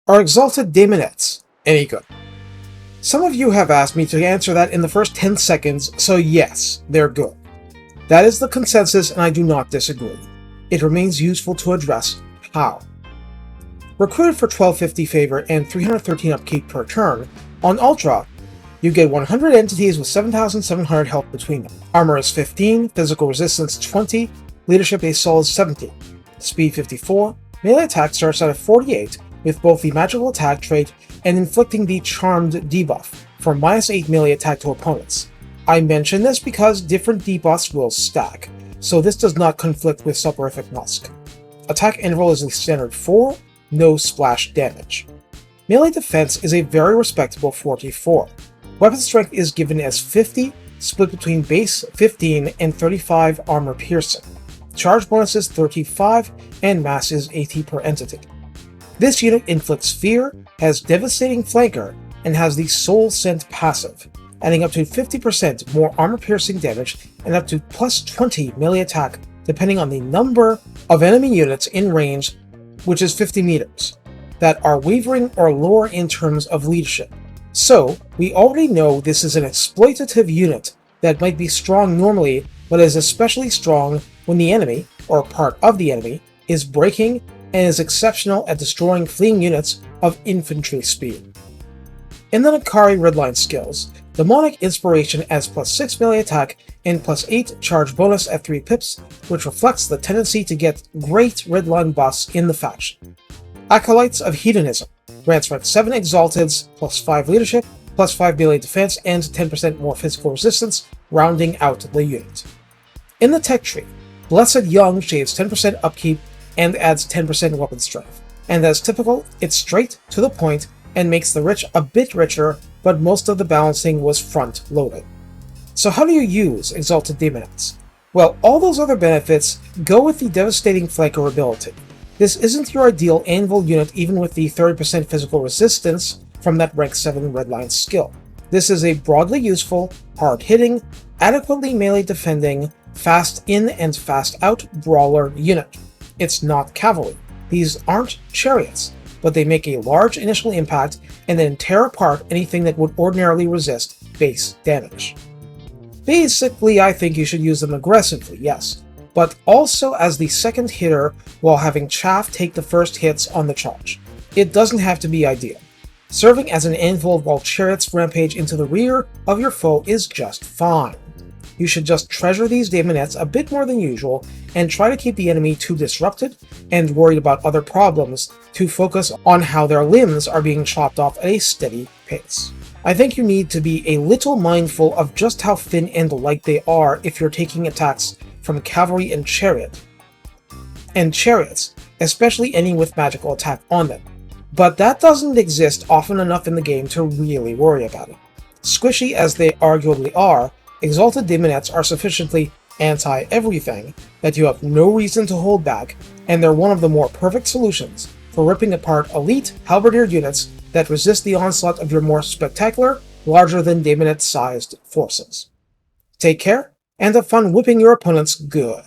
Are Exalted Daemonettes any good? Some of you have asked me to answer that in the first 10 seconds, so yes, they're good. That is the consensus, and I do not disagree. It remains useful to address how. Recruited for 1250 favor and 313 upkeep per turn, on Ultra, you get 100 entities with 7,700 health between them. Armor is 15, physical resistance 20, leadership a solid 70, speed 54, melee attack starts out at 48, with both the magical attack trait and inflicting the charmed debuff for -8 melee attack to opponents. I mention this because different debuffs will stack, so this does not conflict with Soporific Musk. Attack interval is a standard 4, no splash damage. Melee defense is a very respectable 44. Weapon strength is given as 50, split between base 15 and 35 armor piercing. Charge bonus is 35, and mass is 80 per entity. This unit inflicts fear, has devastating flanker, and has the Soul Scent passive, adding up to 50% more armor-piercing damage and up to plus 20 melee attack depending on the number of enemy units in range, which is 50 meters, that are wavering or lower in terms of leadership. So, we already know this is an exploitative unit that might be strong normally, but is especially strong when the enemy, or part of the enemy, is breaking and is exceptional at destroying fleeing units of infantry speed. In the Nakari Redline skills, Demonic Inspiration adds plus 6 melee attack and plus 8 charge bonus at 3 pips, which reflects the tendency to get great redline buffs in the faction. Acolytes of Hedonism grants 7 Exalteds, plus 5 leadership, plus 5 melee defense, and 10% more physical resistance, rounding out the unit. In the tech tree, Blessed Young shaves 10% upkeep and adds 10% weapon strength, and as typical, it's straight to the point and makes the rich a bit richer, but most of the balancing was front-loaded. So how do you use Exalted Daemonettes? Well, all those other benefits go with the devastating flanker ability. This isn't your ideal anvil unit even with the 30% physical resistance from that rank 7 redline skill. This is a broadly useful, hard-hitting, adequately melee defending, fast in and fast out brawler unit. It's not cavalry. These aren't chariots, but they make a large initial impact and then tear apart anything that would ordinarily resist base damage. Basically, I think you should use them aggressively, yes, but also as the second hitter while having Chaff take the first hits on the charge. It doesn't have to be ideal. Serving as an anvil while chariots rampage into the rear of your foe is just fine. You should just treasure these Daemonettes a bit more than usual and try to keep the enemy too disrupted and worried about other problems to focus on how their limbs are being chopped off at a steady pace. I think you need to be a little mindful of just how thin and light they are if you're taking attacks from cavalry and chariots, especially any with magical attack on them. But that doesn't exist often enough in the game to really worry about it. Squishy as they arguably are, Exalted Daemonettes are sufficiently anti-everything that you have no reason to hold back, and they're one of the more perfect solutions for ripping apart elite halberdier units that resist the onslaught of your more spectacular, larger-than-Daemonette-sized forces. Take care, and have fun whipping your opponents good.